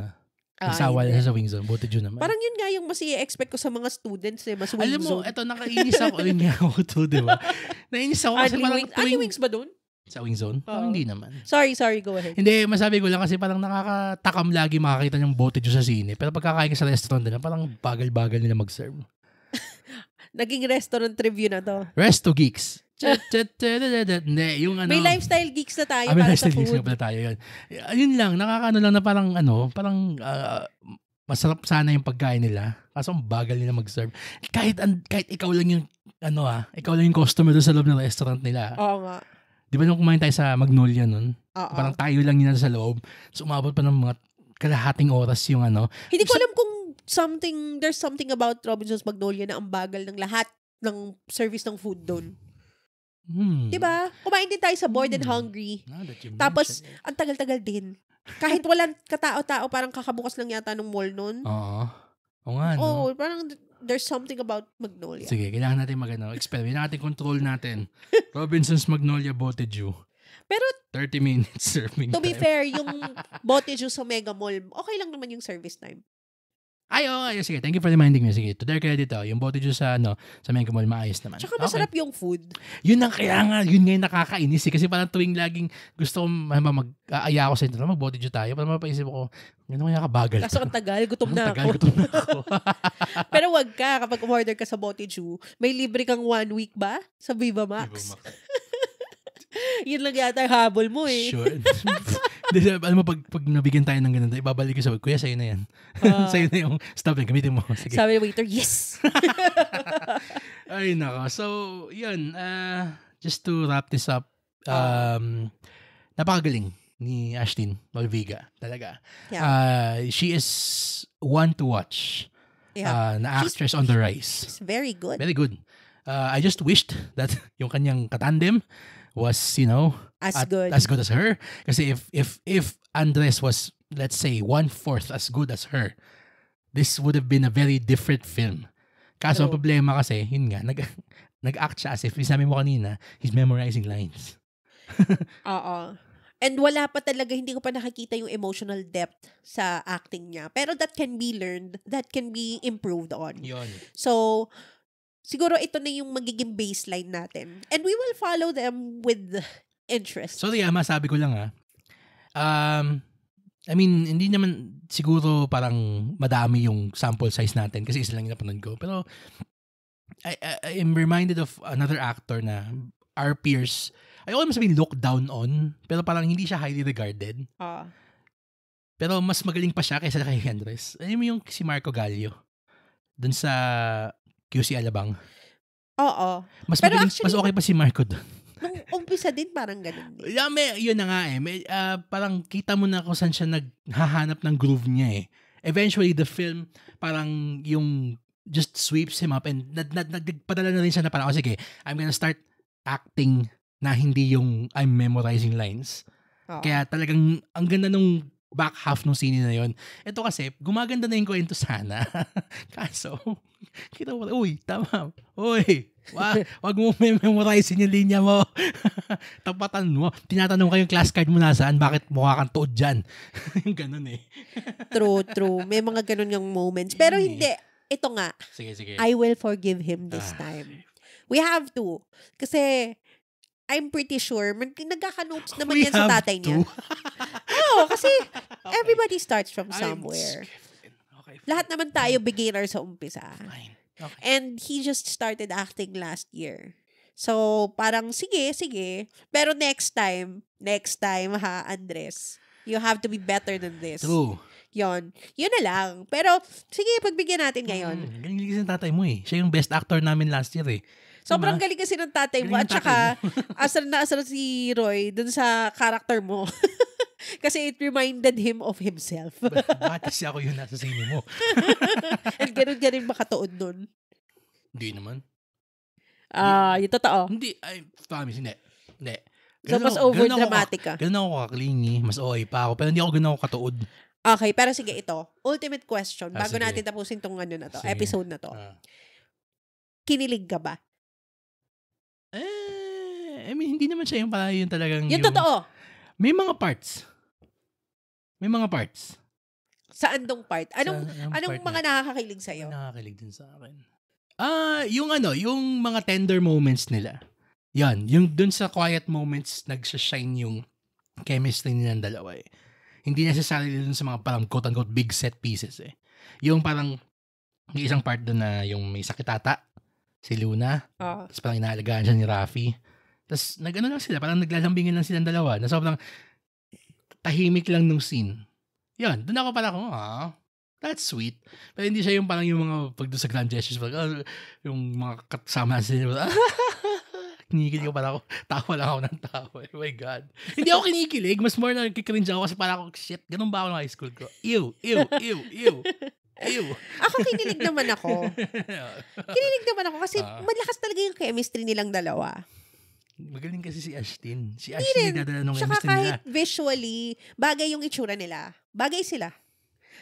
Speaker 2: Nagsawa na siya sa wing zone. Buti yun naman.
Speaker 1: Parang yun nga yung mas i-expect ko sa mga students mas wing
Speaker 2: Alam mo,
Speaker 1: zone.
Speaker 2: eto nakainis ako. Yun nga ako to, di ba? Nainis ako kasi parang
Speaker 1: tuwing wings ba dun?
Speaker 2: Sa wing zone? Hindi naman.
Speaker 1: Sorry, go ahead.
Speaker 2: Hindi, masabi ko lang kasi parang nakakatakam lagi makakita ng bote sa sine. Pero pagkakain ka sa restaurant nila, parang bagal-bagal nila mag-serve.
Speaker 1: Naging restaurant review na to.
Speaker 2: Resto Geeks. Hindi, yung
Speaker 1: May lifestyle geeks na tayo
Speaker 2: may
Speaker 1: para
Speaker 2: lifestyle
Speaker 1: sa food.
Speaker 2: Geeks na pala tayo yun. Ayun lang, nakakaano lang na parang masarap sana yung pagkain nila. Kaso ang bagal nila mag-serve. Kahit ikaw lang yung ikaw lang yung customer doon sa loob ng restaurant nila.
Speaker 1: Oo nga.
Speaker 2: Di ba nung kumain tayo sa Magnolia nun?
Speaker 1: Oo.
Speaker 2: Parang tayo lang yun sa loob. So umabot pa ng mga kalahating oras yung
Speaker 1: Hindi ko alam kung there's something about Robinson's Magnolia na ang bagal ng lahat ng service ng food doon. Diba? Kumain din tayo sa Bored and Hungry. Tapos, ang tagal-tagal din. Kahit walang katao-tao, parang kakabukas lang yata ng mall nun.
Speaker 2: Oo. Oo nga, no?
Speaker 1: Oo, parang there's something about Magnolia.
Speaker 2: Sige, kailangan natin experiment natin, control natin. Robinson's Magnolia Bote Ju.
Speaker 1: Pero,
Speaker 2: 30 minutes serving
Speaker 1: to be fair, yung Bote Ju sa Mega Mall, okay lang naman yung service time.
Speaker 2: Sige. Thank you for reminding me. Sige, to their credit, yung Bote Ju sa Mega Mall, maayos naman.
Speaker 1: Tsaka masarap yung food.
Speaker 2: Yun yung nakakainis kasi parang tuwing laging gusto ko mag-aaya ako sa ito, mag-Bote Ju tayo, parang mapaisip ko, ano kaya kabagal?
Speaker 1: Kaso ang tagal, gutom na ako. Pero wag ka, kapag umorder ka sa Bote Ju, may libre kang 1 week ba? Sa Viva Max. Yun lang yata yung habol mo eh.
Speaker 2: Sure. Alam mo, pag nabigyan tayo ng ganun, ibabalik ko sa kuya, sa'yo na yan. Sa'yo na yung stuff na gamitin mo. Sige.
Speaker 1: Sabi ng waiter, yes!
Speaker 2: Ay, nako. So, yun. Just to wrap this up, napakagaling ni Ashlyn Malviga. Talaga.
Speaker 1: Yeah.
Speaker 2: She is one to watch.
Speaker 1: Yeah.
Speaker 2: Na actress on the rise.
Speaker 1: She's very good.
Speaker 2: Very good. I just wished that yung kanyang katandem was,
Speaker 1: as good
Speaker 2: as her. Kasi if Andres was, let's say, 1/4 as good as her, this would have been a very different film. Kaso ang problema kasi, yun nga, nag-act siya as if, sabi mo kanina, he's memorizing lines.
Speaker 1: Oo. And wala pa talaga, hindi ko pa nakikita yung emotional depth sa acting niya. Pero that can be learned, that can be improved on.
Speaker 2: Yun.
Speaker 1: So, siguro ito na yung magiging baseline natin. And we will follow them with interest.
Speaker 2: So, masabi ko lang I mean, hindi naman siguro parang madami yung sample size natin kasi isa lang yung napanood ko. Pero, I am reminded of another actor na our peers, ayoko naman sabihin look down on, pero parang hindi siya highly regarded. Pero mas magaling pa siya kaysa kay Andres. Alam mo yung si Marco Gallio, dun sa QC Alabang.
Speaker 1: Oo.
Speaker 2: Mas
Speaker 1: Pero
Speaker 2: magaling,
Speaker 1: actually,
Speaker 2: mas okay pa si Marco doon.
Speaker 1: nung umpisa din parang ganun din.
Speaker 2: Yeah, yun na nga eh. Parang kita mo na kung saan siya naghahanap ng groove niya eh. Eventually, the film, parang yung just sweeps him up and nagpadala na rin siya na parang, sige, I'm gonna start acting na hindi yung I'm memorizing lines.
Speaker 1: Oo.
Speaker 2: Kaya talagang ang ganda nung back half ng scene na yon. Ito kasi, gumaganda na yung kwento sana. Kaso, kita mo, uy, tama. Uy, wag mo memorizein yung linya mo. Tapatan mo. Tinatanong kayo yung class card mo nasaan, bakit mukha kang tuod dyan? Yung ganun eh.
Speaker 1: True. May mga ganun yung moments. Pero hindi. Ito nga.
Speaker 2: Sige.
Speaker 1: I will forgive him this time. We have to. Kasi, I'm pretty sure, nagkaka-notes naman yan sa tatay niya. Oo, kasi everybody starts from somewhere.
Speaker 2: Okay.
Speaker 1: Lahat naman tayo beginner sa umpisa.
Speaker 2: Fine. Okay.
Speaker 1: And he just started acting last year. So, parang sige. Pero next time ha, Andres, you have to be better than this.
Speaker 2: True.
Speaker 1: Yun na lang. Pero, sige, pagbigyan natin ngayon.
Speaker 2: Galing kasi ng tatay mo eh. Siya yung best actor namin last year eh.
Speaker 1: Sobrang galing kasi ng tatay mo. At saka, asar na si Roy dun sa character mo. Kasi it reminded him of himself.
Speaker 2: Bakit kasi ako yung nasa sine mo?
Speaker 1: And ganun ka rin makatuod nun.
Speaker 2: Hindi naman.
Speaker 1: Yung totoo.
Speaker 2: Hindi. I promise, hindi.
Speaker 1: So, mas over-dramatic ka.
Speaker 2: Ganun ako kaklingi. Mas okay pa ako. Pero hindi ako ganun ako katuod.
Speaker 1: Okay, pero sige ito. Ultimate question. Bago
Speaker 2: sige.
Speaker 1: natin tapusin tong na to,
Speaker 2: Sige.
Speaker 1: episode na to. Kinilig ka ba?
Speaker 2: I mean, hindi naman siya yung talagang
Speaker 1: Yung totoo.
Speaker 2: May mga parts.
Speaker 1: Saan dong part? Anong
Speaker 2: part
Speaker 1: mga nakakakilig sa'yo?
Speaker 2: Nakakakilig din sa akin. Yung mga tender moments nila. Yan, yung dun sa quiet moments, nagsashine yung chemistry nilang dalawa eh. Hindi necessarily dun sa mga parang quote-unquote big set pieces eh. Yung parang, yung isang part dun na yung may sakitata, si Luna, tapos parang inaalagaan siya ni Rafi. Tapos lang sila, parang naglalambingin lang silang dalawa, na sobrang tahimik lang nung scene. Yan, dun ako parang, that's sweet. Pero hindi siya yung parang yung mga pag doon sa grand gestures, parang, yung mga kasama sila, kinikilig ko parang ako, tawa lang ako ng tawa. Oh my God. Hindi ako kinikilig, mas more na kikringe ako kasi parang ako, shit, ganun ba ako ng high school ko? Ew.
Speaker 1: Ako kinilig naman ako. Kasi malakas talaga yung chemistry nilang dalawa.
Speaker 2: Magaling kasi si Ashton. Si Ashton nagdadala ng chemistry
Speaker 1: nila.
Speaker 2: Kahit
Speaker 1: visually, bagay yung itsura nila. Bagay sila.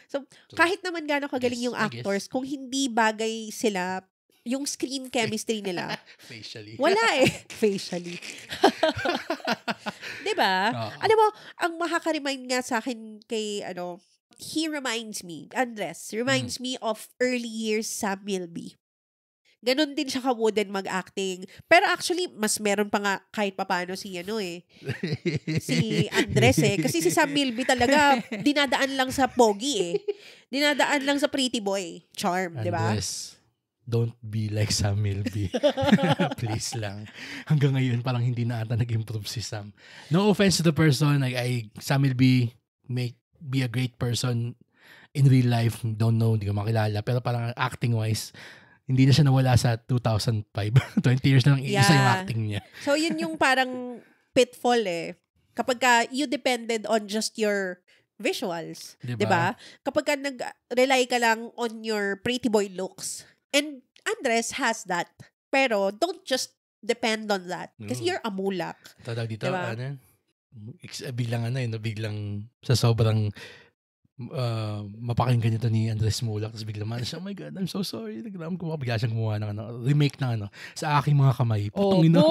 Speaker 1: So, kahit naman gano'ng kagaling yung actors, kung hindi bagay sila, yung screen chemistry nila.
Speaker 2: Facially.
Speaker 1: Wala eh. Facially. Diba? Alam mo, ang makaka-remind nga sa akin kay, he reminds me, Andres, reminds me of early years Sam Milby. Ganon din siya ka-wooden mag-acting. Pero actually, mas meron pa nga kahit papaano si si Andres eh. Kasi si Sam Milby talaga, dinadaan lang sa pogi eh. Dinadaan lang sa pretty boy. Charm, di ba?
Speaker 2: Andres, don't be like Sam Milby. Please lang. Hanggang ngayon, parang hindi na ata nag-improve si Sam. No offense to the person, Sam Milby may be a great person in real life. Don't know, hindi ko makilala. Pero parang acting-wise, hindi na siya nawala sa 2005. 20 years na lang isa yung acting niya.
Speaker 1: So, yun yung parang pitfall eh. Kapag you depended on just your visuals. Diba? Kapag nag-rely ka lang on your pretty boy looks. And Andres has that. Pero, don't just depend on that. Kasi you're a mulak.
Speaker 2: Tawag dito, diba? Biglang sa sobrang mapakinggan nito ni Andres Mulak, tapos bigla man siya, oh my God, I'm so sorry. Naglaman ko bigla siyang gumawa ng remake ng sa aking mga kamay. Putong ino.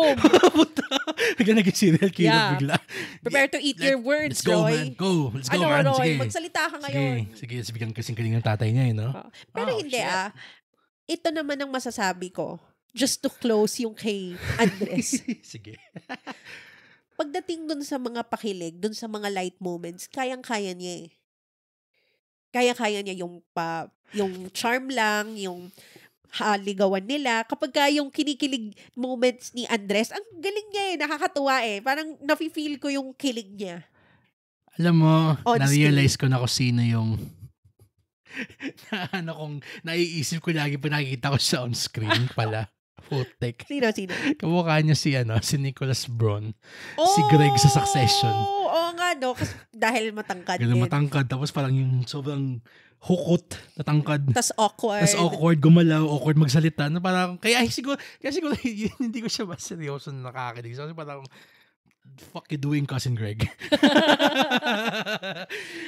Speaker 2: Bigla naging serial killer bigla.
Speaker 1: Prepare to eat your words,
Speaker 2: let's go,
Speaker 1: Roy.
Speaker 2: Man. Go. Let's go, man.
Speaker 1: Roy?
Speaker 2: Sige.
Speaker 1: Magsalita ka ngayon.
Speaker 2: Sige. Biglang kasing-kaling ng tatay niya, no?
Speaker 1: Pero hindi ito naman ang masasabi ko. Just to close yung kay Andres.
Speaker 2: Sige.
Speaker 1: Pagdating dun sa mga pakilig, dun sa mga light moments, kayang-kaya niya eh. Kaya-kaya niya yung charm lang, yung ligawan nila. Kapag yung kinikilig moments ni Andres, ang galing niya eh, nakakatuwa eh. Parang nafe-feel ko yung kilig niya.
Speaker 2: Alam mo, na-realize ko na kung sino yung kung naiisip ko lagi pa nakikita ko siya on screen pala. Putek.
Speaker 1: Sino?
Speaker 2: Kamukha niya si Nicholas Braun. Si Greg sa Succession.
Speaker 1: Oo nga, no? Kasi dahil matangkad din.
Speaker 2: Matangkad. Tapos parang yung sobrang hukot, natangkad.
Speaker 1: Tas awkward.
Speaker 2: Gumalaw, awkward magsalita. Na parang, kaya siguro hindi ko siya seryoso na nakakinig. So parang, fuck you doing, Cousin Greg?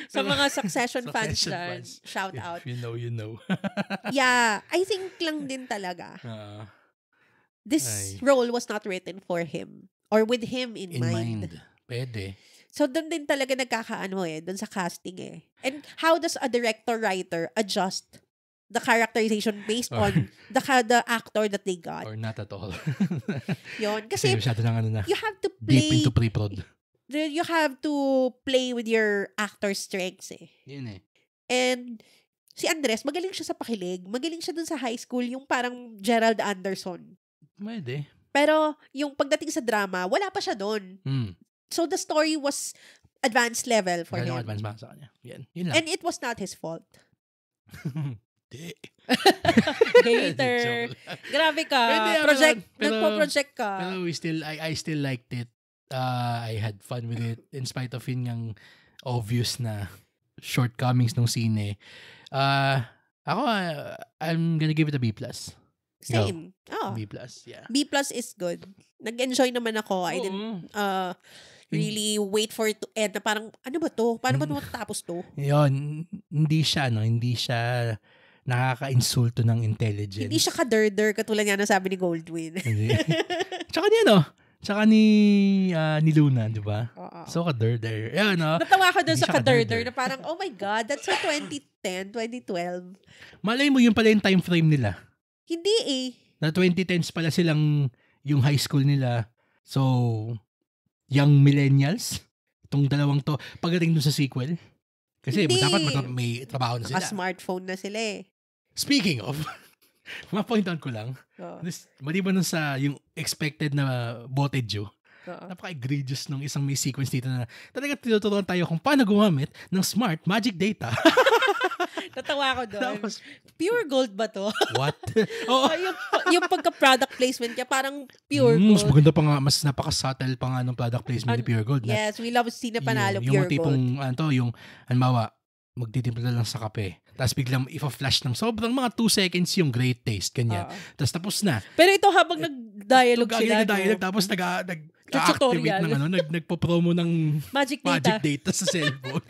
Speaker 1: Sa mga Succession fans dyan, shout out.
Speaker 2: If you know, you know.
Speaker 1: Yeah, I think lang din talaga. This role was not written for him or with him in mind.
Speaker 2: Pwede.
Speaker 1: So, doon din talaga nagkakaano doon sa casting And how does a director-writer adjust the characterization based on the actor that they got?
Speaker 2: Or not at all.
Speaker 1: Yun. Kasi
Speaker 2: masyado na
Speaker 1: you have to play...
Speaker 2: Deep into pre-prod.
Speaker 1: You have to play with your actor's strengths
Speaker 2: Yun
Speaker 1: And si Andres, magaling siya sa pakilig. Magaling siya dun sa high school, yung parang Gerald Anderson.
Speaker 2: Pwede.
Speaker 1: Pero, yung pagdating sa drama, wala pa siya doon. So, the story was advanced level for him.
Speaker 2: Advanced ba sa kanya? Yun lang.
Speaker 1: And it was not his fault. Hater. Grabe ka. Nagpo-project ka.
Speaker 2: Pero I still liked it. I had fun with it in spite of yun yung obvious na shortcomings ng scene. Ako, I'm gonna give it a B+.
Speaker 1: Same.
Speaker 2: B+, yeah.
Speaker 1: B+ is good. Nag-enjoy naman ako. I didn't really wait for it to end. Na parang, ano ba to? Paano ba matatapos to?
Speaker 2: Yun, hindi siya nakaka-insulto ng intelligence.
Speaker 1: Hindi siya ka-derder, katulad nga na sabi ni Goldwyn.
Speaker 2: Tsaka ni Luna, di ba? So, ka-derder.
Speaker 1: Natawa ko dun sa ka-derder na parang, oh my God, that's so 2010, 2012.
Speaker 2: Malay mo, yun pala yung time frame nila.
Speaker 1: Hindi
Speaker 2: Na 2010s pala silang yung high school nila. So, young millennials. Itong dalawang to. Pagdating dun sa sequel. Kasi dapat may trabaho na sila.
Speaker 1: Naka-smartphone na sila
Speaker 2: Speaking of, ma-point out ko lang. Maliban nun sa yung expected na botedyo. Napaka-egregious nung isang may sequence dito na talaga tinuturuan tayo kung paano gumamit ng smart magic data.
Speaker 1: Natawa ko doon. Pure gold ba to?
Speaker 2: What?
Speaker 1: Yung pagka-product placement kaya parang pure gold.
Speaker 2: Mas maganda pa nga, mas napaka-subtle pa nga ng product placement ni Pure Gold.
Speaker 1: Yes, we love Sina Panalo,
Speaker 2: Pure Gold.
Speaker 1: Yung
Speaker 2: tipong, yung, halimbawa, magtitimpla lang sa kape. Tapos biglang ipa-flash ng sobrang mga 2 seconds yung great taste, ganyan. Tapos tapos na.
Speaker 1: Pero ito habang nag-dialogue sila.
Speaker 2: Tapos nag-activate ng nagpo-promo ng
Speaker 1: magic
Speaker 2: data sa cellphone.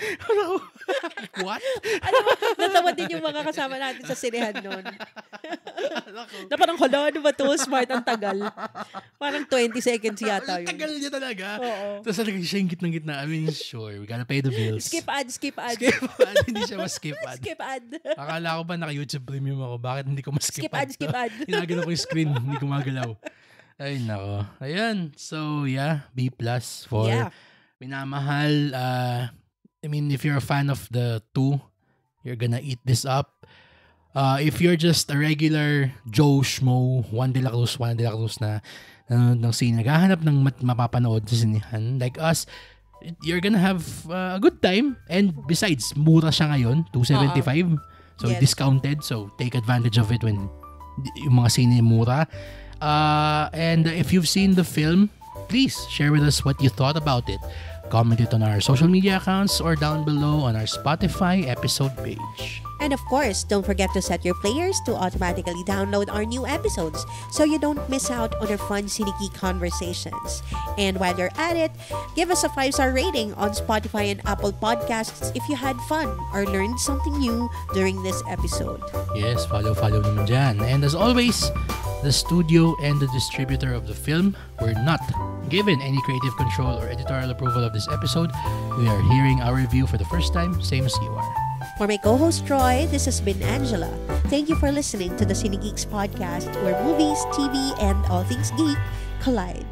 Speaker 2: What?
Speaker 1: Natawa din yung mga kasama natin sa sinehan noon. Na parang, hala, ano ba to? Smart ang tagal. Parang 20 seconds yata yun.
Speaker 2: Tagal niya talaga.
Speaker 1: Oo.
Speaker 2: Tapos talaga siya yung gitnang-gitna. I mean, sure, we gotta pay the bills.
Speaker 1: Skip ad.
Speaker 2: Hindi siya mas-skip ad.
Speaker 1: Skip ad.
Speaker 2: Akala ko ba naka-YouTube Premium ako? Bakit hindi ko mas-skip ad?
Speaker 1: Skip ad.
Speaker 2: Hinagalaw ko yung screen. Hindi ko magalaw. Ay, nako. Ayan. So, yeah. B+ for Minamahal. I mean, if you're a fan of the 2, you're gonna eat this up. If you're just a regular Joe Schmo, Juan de la Cruz na nanonood ng scene, naghahanap ng mapapanood sa sinihan, like us, you're gonna have a good time. And besides, mura siya ngayon, $275. So, discounted. So, take advantage of it when yung mga scene mura. And if you've seen the film, please share with us what you thought about it. Comment it on our social media accounts or down below on our Spotify episode page.
Speaker 1: And of course, don't forget to set your players to automatically download our new episodes so you don't miss out on our fun Cinegeek conversations. And while you're at it, give us a 5-star rating on Spotify and Apple Podcasts if you had fun or learned something new during this episode.
Speaker 2: Yes, follow naman dyan. And as always, the studio and the distributor of the film were not given any creative control or editorial approval of this episode. We are hearing our review for the first time, same as you are.
Speaker 1: For my co-host Troy, this has been Angela. Thank you for listening to the Cinegeeks podcast, where movies, TV, and all things geek collide.